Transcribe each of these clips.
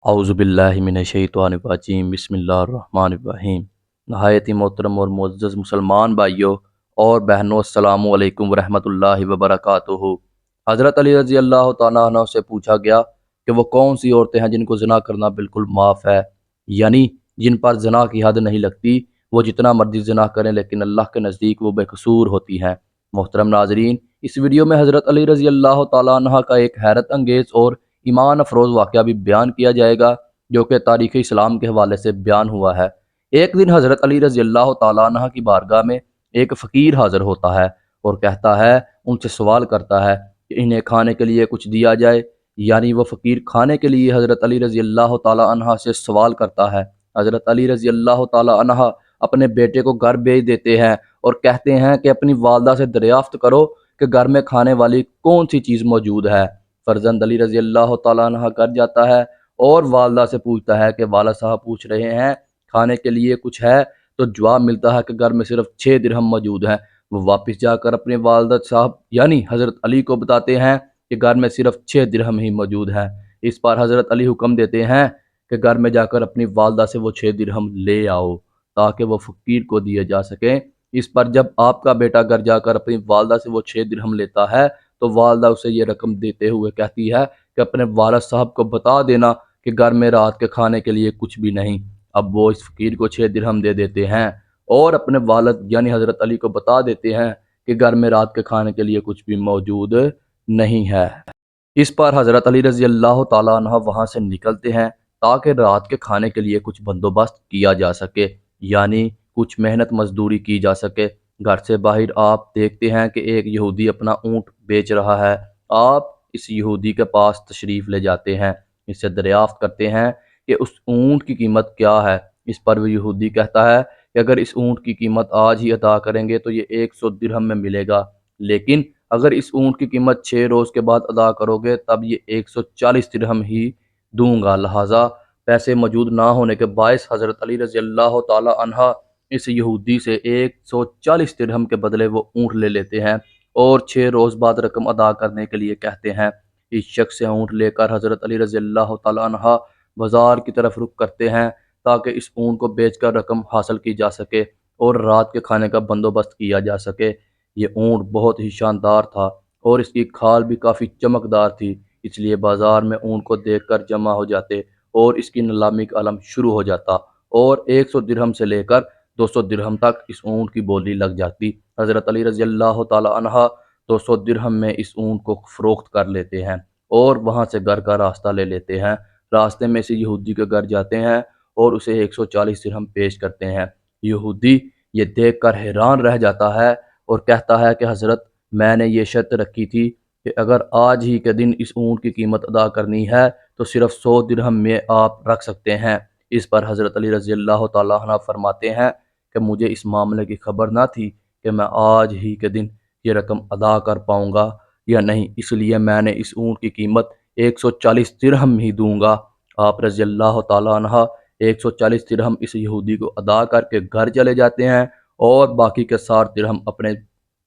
اعوذ باللہ من الشیطان الرجیم بسم اللہ الرحمن الرحیم۔ نہایت ہی محترم اور معزز مسلمان بھائیوں اور بہنوں، السلام علیکم ورحمۃ اللہ وبرکاتہ۔ حضرت علی رضی اللہ تعالیٰ عنہ سے پوچھا گیا کہ وہ کون سی عورتیں ہیں جن کو زنا کرنا بالکل معاف ہے، یعنی جن پر زنا کی حد نہیں لگتی، وہ جتنا مرضی زنا کریں لیکن اللہ کے نزدیک وہ بے قصور ہوتی ہیں۔ محترم ناظرین، اس ویڈیو میں حضرت علی رضی اللہ تعالیٰ عنہ کا ایک حیرت انگیز اور ایمان افروز واقعہ بھی بیان کیا جائے گا جو کہ تاریخ اسلام کے حوالے سے بیان ہوا ہے۔ ایک دن حضرت علی رضی اللہ تعالیٰ عنہ کی بارگاہ میں ایک فقیر حاضر ہوتا ہے اور کہتا ہے، ان سے سوال کرتا ہے کہ انہیں کھانے کے لیے کچھ دیا جائے، یعنی وہ فقیر کھانے کے لیے حضرت علی رضی اللہ تعالیٰ عنہ سے سوال کرتا ہے۔ حضرت علی رضی اللہ تعالیٰ عنہ اپنے بیٹے کو گھر بھیج دیتے ہیں اور کہتے ہیں کہ اپنی والدہ سے دریافت کرو کہ گھر میں کھانے والی کون سی چیز موجود ہے۔ فرزند علی رضی اللہ تعالیٰ عنہ گھر جاتا ہے اور والدہ سے پوچھتا ہے کہ والد صاحب پوچھ رہے ہیں کھانے کے لیے کچھ ہے، تو جواب ملتا ہے کہ گھر میں صرف 6 درہم موجود ہیں۔ وہ واپس جا کر اپنے والدہ صاحب یعنی حضرت علی کو بتاتے ہیں کہ گھر میں صرف 6 درہم ہی موجود ہیں۔ اس پر حضرت علی حکم دیتے ہیں کہ گھر میں جا کر اپنی والدہ سے وہ 6 درہم لے آؤ تاکہ وہ فقیر کو دیے جا سکیں۔ اس پر جب آپ کا بیٹا گھر جا کر اپنی والدہ سے وہ 6 درہم لیتا ہے تو والدہ اسے یہ رقم دیتے ہوئے کہتی ہے کہ اپنے والد صاحب کو بتا دینا کہ گھر میں رات کے کھانے کے لیے کچھ بھی نہیں۔ اب وہ اس فقیر کو 6 درہم دے دیتے ہیں اور اپنے والد یعنی حضرت علی کو بتا دیتے ہیں کہ گھر میں رات کے کھانے کے لیے کچھ بھی موجود نہیں ہے۔ اس پر حضرت علی رضی اللہ تعالیٰ عنہ وہاں سے نکلتے ہیں تاکہ رات کے کھانے کے لیے کچھ بندوبست کیا جا سکے، یعنی کچھ محنت مزدوری کی جا سکے۔ گھر سے باہر آپ دیکھتے ہیں کہ ایک یہودی اپنا اونٹ بیچ رہا ہے۔ آپ اس یہودی کے پاس تشریف لے جاتے ہیں، اس سے دریافت کرتے ہیں کہ اس اونٹ کی قیمت کیا ہے۔ اس پر وہ یہودی کہتا ہے کہ اگر اس اونٹ کی قیمت آج ہی ادا کریں گے تو یہ 100 درہم میں ملے گا، لیکن اگر اس اونٹ کی قیمت 6 روز کے بعد ادا کرو گے تب یہ 140 درہم ہی دوں گا۔ لہٰذا پیسے موجود نہ ہونے کے باعث حضرت علی رضی اللہ تعالی عنہ اس یہودی سے 140 درہم کے بدلے وہ اونٹ لے لیتے ہیں اور 6 روز بعد رقم ادا کرنے کے لیے کہتے ہیں۔ اس شخص سے اونٹ لے کر حضرت علی رضی اللہ تعالی عنہ بازار کی طرف رخ کرتے ہیں تاکہ اس اونٹ کو بیچ کر رقم حاصل کی جا سکے اور رات کے کھانے کا بندوبست کیا جا سکے۔ یہ اونٹ بہت ہی شاندار تھا اور اس کی کھال بھی کافی چمکدار تھی، اس لیے بازار میں اونٹ کو دیکھ کر جمع ہو جاتے اور اس کی نیلامی کا عمل شروع ہو جاتا اور 100 درہم سے لے کر 200 درہم تک اس اونٹ کی بولی لگ جاتی۔ حضرت علی رضی اللہ تعالی عنہ 200 درہم میں اس اونٹ کو فروخت کر لیتے ہیں اور وہاں سے گھر کا راستہ لے لیتے ہیں۔ راستے میں سے یہودی کے گھر جاتے ہیں اور اسے 140 درہم پیش کرتے ہیں۔ یہودی یہ دیکھ کر حیران رہ جاتا ہے اور کہتا ہے کہ حضرت، میں نے یہ شرط رکھی تھی کہ اگر آج ہی کے دن اس اونٹ کی قیمت ادا کرنی ہے تو صرف 100 درہم میں آپ رکھ سکتے ہیں۔ اس پر حضرت علی رضی اللہ تعالیٰ عنہ فرماتے ہیں کہ مجھے اس معاملے کی خبر نہ تھی کہ میں آج ہی کے دن یہ رقم ادا کر پاؤں گا یا نہیں، اس لیے میں نے اس اونٹ کی قیمت 140 درہم ہی دوں گا۔ آپ رضی اللہ تعالیٰ عنہ 140 درہم اس یہودی کو ادا کر کے گھر چلے جاتے ہیں اور باقی کے 60 درہم اپنے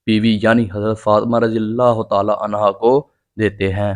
بیوی یعنی حضرت فاطمہ رضی اللہ تعالیٰ عنہ کو دیتے ہیں۔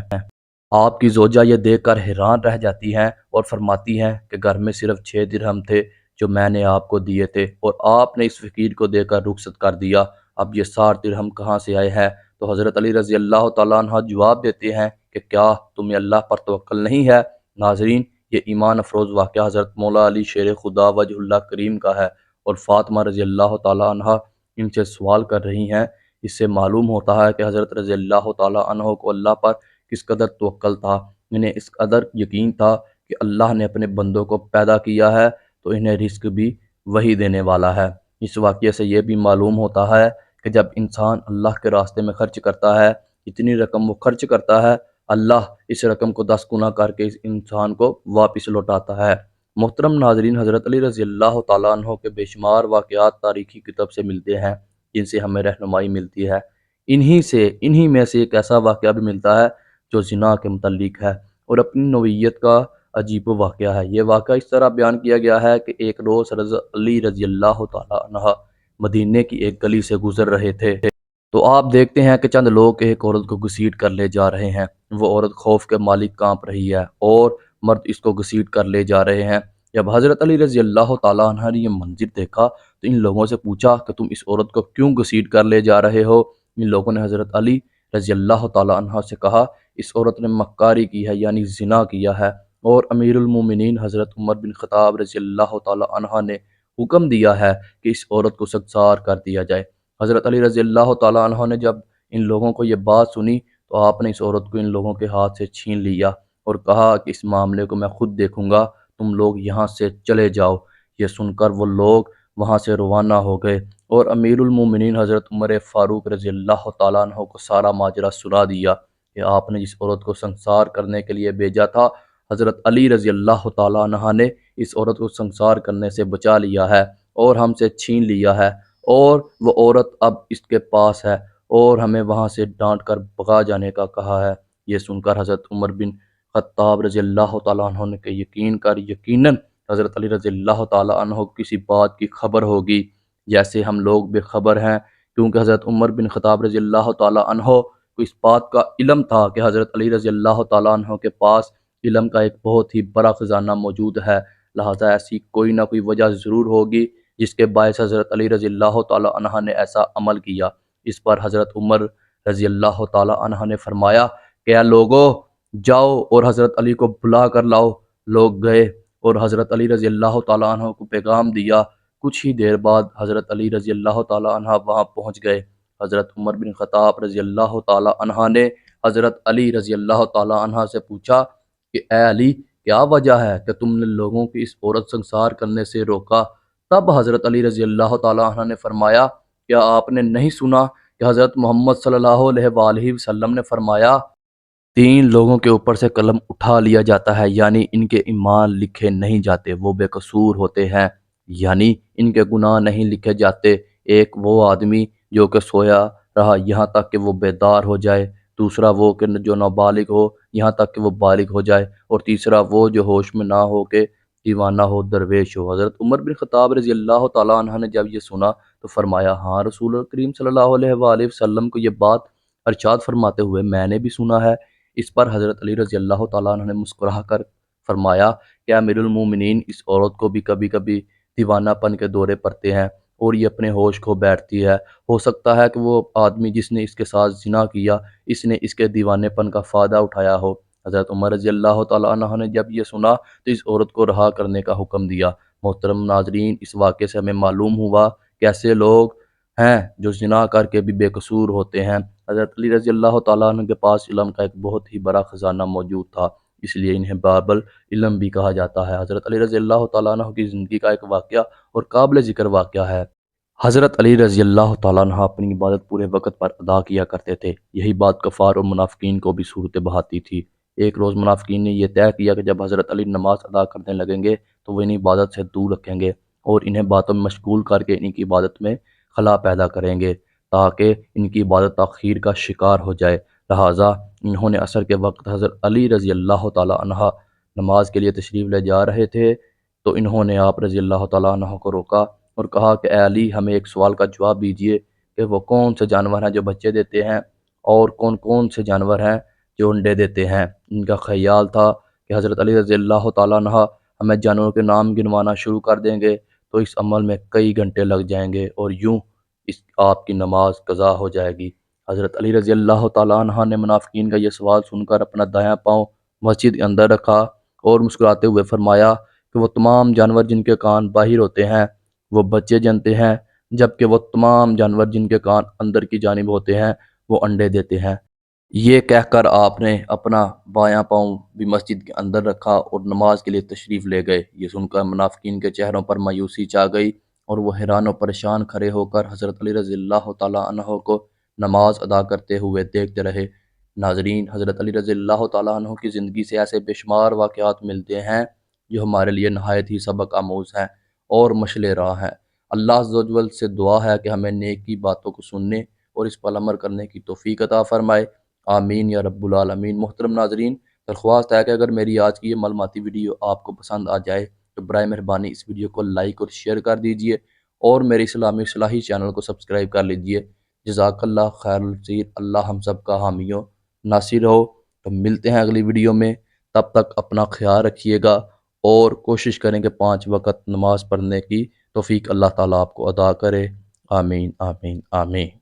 آپ کی زوجہ یہ دیکھ کر حیران رہ جاتی ہیں اور فرماتی ہیں کہ گھر میں صرف 6 درہم تھے جو میں نے آپ کو دیے تھے اور آپ نے اس فقیر کو دے کر رخصت کر دیا، اب یہ 60 درہم کہاں سے آئے ہیں؟ تو حضرت علی رضی اللہ تعالیٰ عنہ جواب دیتے ہیں کہ کیا تمہیں اللہ پر توکل نہیں ہے؟ ناظرین، یہ ایمان افروز واقعہ حضرت مولا علی شیر خدا وجہ اللہ کریم کا ہے اور فاطمہ رضی اللہ تعالیٰ عنہ ان سے سوال کر رہی ہیں۔ اس سے معلوم ہوتا ہے کہ حضرت رضی اللہ تعالیٰ عنہ کو اللہ پر کس قدر توکل تھا، انہیں اس قدر یقین تھا کہ اللہ نے اپنے بندوں کو پیدا کیا ہے تو انہیں رزق بھی وہی دینے والا ہے۔ اس واقعے سے یہ بھی معلوم ہوتا ہے کہ جب انسان اللہ کے راستے میں خرچ کرتا ہے، اتنی رقم وہ خرچ کرتا ہے، اللہ اس رقم کو 10 گنا کر کے اس انسان کو واپس لوٹاتا ہے۔ محترم ناظرین، حضرت علی رضی اللہ تعالیٰ عنہ کے بے شمار واقعات تاریخی کتب سے ملتے ہیں جن سے ہمیں رہنمائی ملتی ہے۔ انہی میں سے ایک ایسا واقعہ بھی ملتا ہے جو زنا کے متعلق ہے اور اپنی نوعیت کا عجیب واقعہ ہے۔ یہ واقعہ اس طرح بیان کیا گیا ہے کہ ایک روز حضرت علی رضی اللہ تعالیٰ عنہ مدینے کی ایک گلی سے گزر رہے تھے تو آپ دیکھتے ہیں کہ چند لوگ ایک عورت کو گھسیٹ کر لے جا رہے ہیں۔ وہ عورت خوف کے مالک کانپ رہی ہے اور مرد اس کو گھسیٹ کر لے جا رہے ہیں۔ جب حضرت علی رضی اللہ تعالیٰ عنہ نے یہ منظر دیکھا تو ان لوگوں سے پوچھا کہ تم اس عورت کو کیوں گھسیٹ کر لے جا رہے ہو؟ ان لوگوں نے حضرت علی رضی اللہ تعالیٰ عنہ سے کہا اس عورت نے مکاری کی ہے، یعنی زنا کیا ہے، اور امیر المومنین حضرت عمر بن خطاب رضی اللہ تعالیٰ عنہ نے حکم دیا ہے کہ اس عورت کو سنسار کر دیا جائے۔ حضرت علی رضی اللہ تعالیٰ عنہ نے جب ان لوگوں کو یہ بات سنی تو آپ نے اس عورت کو ان لوگوں کے ہاتھ سے چھین لیا اور کہا کہ اس معاملے کو میں خود دیکھوں گا، تم لوگ یہاں سے چلے جاؤ۔ یہ سن کر وہ لوگ وہاں سے روانہ ہو گئے اور امیر المومنین حضرت عمر فاروق رضی اللہ تعالیٰ عنہ کو سارا ماجرا سنا دیا کہ آپ نے جس عورت کو سنسار کرنے کے لیے بھیجا تھا، حضرت علی رضی اللہ تعالیٰ عنہ نے اس عورت کو سنسار کرنے سے بچا لیا ہے اور ہم سے چھین لیا ہے، اور وہ عورت اب اس کے پاس ہے اور ہمیں وہاں سے ڈانٹ کر بھگا جانے کا کہا ہے۔ یہ سن کر حضرت عمر بن خطاب رضی اللہ تعالیٰ عنہ نے کہ یقیناً حضرت علی رضی اللہ تعالیٰ عنہ کو کسی بات کی خبر ہوگی جیسے ہم لوگ بے خبر ہیں، کیونکہ حضرت عمر بن خطاب رضی اللہ تعالیٰ عنہ کو اس بات کا علم تھا کہ حضرت علی رضی اللہ تعالیٰ عنہ کے پاس علم کا ایک بہت ہی بڑا خزانہ موجود ہے، لہذا ایسی کوئی نہ کوئی وجہ ضرور ہوگی جس کے باعث حضرت علی رضی اللہ تعالیٰ عنہ نے ایسا عمل کیا۔ اس پر حضرت عمر رضی اللہ تعالیٰ عنہ نے فرمایا کہ اے لوگو، جاؤ اور حضرت علی کو بلا کر لاؤ۔ لوگ گئے اور حضرت علی رضی اللہ تعالیٰ عنہ کو پیغام دیا۔ کچھ ہی دیر بعد حضرت علی رضی اللہ تعالیٰ عنہ وہاں پہنچ گئے۔ حضرت عمر بن خطاب رضی اللہ تعالیٰ عنہ نے حضرت علی رضی اللہ تعالیٰ عنہ سے پوچھا کہ اے علی، کیا وجہ ہے کہ تم نے لوگوں کی اس عورت سنسار کرنے سے روکا؟ تب حضرت علی رضی اللہ تعالیٰ عنہ نے فرمایا کیا آپ نے نہیں سنا کہ حضرت محمد صلی اللہ علیہ وآلہ وسلم نے فرمایا تین لوگوں کے اوپر سے قلم اٹھا لیا جاتا ہے، یعنی ان کے ایمان لکھے نہیں جاتے، وہ بے قصور ہوتے ہیں، یعنی ان کے گناہ نہیں لکھے جاتے۔ ایک وہ آدمی جو کہ سویا رہا یہاں تک کہ وہ بیدار ہو جائے، دوسرا وہ کہ جو نابالغ ہو یہاں تک کہ وہ بالغ ہو جائے، اور تیسرا وہ جو ہوش میں نہ ہو کے دیوانہ ہو، درویش ہو۔ حضرت عمر بن خطاب رضی اللہ تعالیٰ عنہ نے جب یہ سنا تو فرمایا ہاں، رسول کریم صلی اللہ علیہ وآلہ وسلم کو یہ بات ارشاد فرماتے ہوئے میں نے بھی سنا ہے۔ اس پر حضرت علی رضی اللہ تعالیٰ عنہ نے مسکرا کر فرمایا کہ امیر المومنین، اس عورت کو بھی کبھی کبھی دیوانہ پن کے دورے پڑتے ہیں اور یہ اپنے ہوش کھو بیٹھتی ہے، ہو سکتا ہے کہ وہ آدمی جس نے اس کے ساتھ زنا کیا اس نے اس کے دیوانے پن کا فائدہ اٹھایا ہو۔ حضرت عمر رضی اللہ تعالیٰ عنہ نے جب یہ سنا تو اس عورت کو رہا کرنے کا حکم دیا۔ محترم ناظرین، اس واقعے سے ہمیں معلوم ہوا کہ ایسے لوگ ہیں جو زنا کر کے بھی بے قصور ہوتے ہیں۔ حضرت علی رضی اللہ تعالیٰ عنہ کے پاس علم کا ایک بہت ہی بڑا خزانہ موجود تھا، اس لیے انہیں باب العلم بھی کہا جاتا ہے۔ حضرت علی رضی اللہ تعالیٰ عنہ کی زندگی کا ایک واقعہ اور قابل ذکر واقعہ ہے۔ حضرت علی رضی اللہ تعالیٰ عنہ اپنی عبادت پورے وقت پر ادا کیا کرتے تھے، یہی بات کفار اور منافقین کو بھی صورت بہاتی تھی۔ ایک روز منافقین نے یہ طے کیا کہ جب حضرت علی نماز ادا کرنے لگیں گے تو وہ انہیں عبادت سے دور رکھیں گے اور انہیں باتوں میں مشغول کر کے ان کی عبادت میں خلا پیدا کریں گے تاکہ ان کی عبادت تاخیر کا شکار ہو جائے۔ لہٰذا انہوں نے عصر کے وقت حضرت علی رضی اللہ تعالیٰ عنہ نماز کے لیے تشریف لے جا رہے تھے تو انہوں نے آپ رضی اللہ تعالیٰ عنہ کو روکا اور کہا کہ اے علی، ہمیں ایک سوال کا جواب دیجئے کہ وہ کون سے جانور ہیں جو بچے دیتے ہیں اور کون کون سے جانور ہیں جو انڈے دیتے ہیں۔ ان کا خیال تھا کہ حضرت علی رضی اللہ تعالیٰ عنہ ہمیں جانوروں کے نام گنوانا شروع کر دیں گے تو اس عمل میں کئی گھنٹے لگ جائیں گے اور یوں آپ کی نماز قضا ہو جائے گی۔ حضرت علی رضی اللہ تعالیٰ عنہ نے منافقین کا یہ سوال سن کر اپنا دایاں پاؤں مسجد کے اندر رکھا اور مسکراتے ہوئے فرمایا کہ وہ تمام جانور جن کے کان باہر ہوتے ہیں وہ بچے جنتے ہیں، جبکہ وہ تمام جانور جن کے کان اندر کی جانب ہوتے ہیں وہ انڈے دیتے ہیں۔ یہ کہہ کر آپ نے اپنا بایاں پاؤں بھی مسجد کے اندر رکھا اور نماز کے لیے تشریف لے گئے۔ یہ سن کر منافقین کے چہروں پر مایوسی چھا گئی اور وہ حیران و پریشان کھڑے ہو کر حضرت علی رضی اللہ تعالیٰ عنہ کو نماز ادا کرتے ہوئے دیکھتے رہے۔ ناظرین، حضرت علی رضی اللہ تعالیٰ عنہ کی زندگی سے ایسے بے شمار واقعات ملتے ہیں جو ہمارے لیے نہایت ہی سبق آموز ہیں اور مشعل راہ ہیں۔ اللہ عز و جل سے دعا ہے کہ ہمیں نیکی باتوں کو سننے اور اس پر عمل کرنے کی توفیق عطا فرمائے، آمین یا رب العالمین۔ محترم ناظرین، درخواست ہے کہ اگر میری آج کی یہ معلوماتی ویڈیو آپ کو پسند آ جائے تو برائے مہربانی اس ویڈیو کو لائک اور شیئر کر دیجئے اور میرے اسلامی اصلاحی چینل کو سبسکرائب کر لیجئے۔ جزاک اللہ خیر الکثیر۔ اللہ ہم سب کا حامی و ناصر ہو۔ تو ملتے ہیں اگلی ویڈیو میں، تب تک اپنا خیال رکھیے گا اور کوشش کریں کہ 5 وقت نماز پڑھنے کی توفیق اللہ تعالیٰ آپ کو عطا کرے۔ آمین آمین آمین۔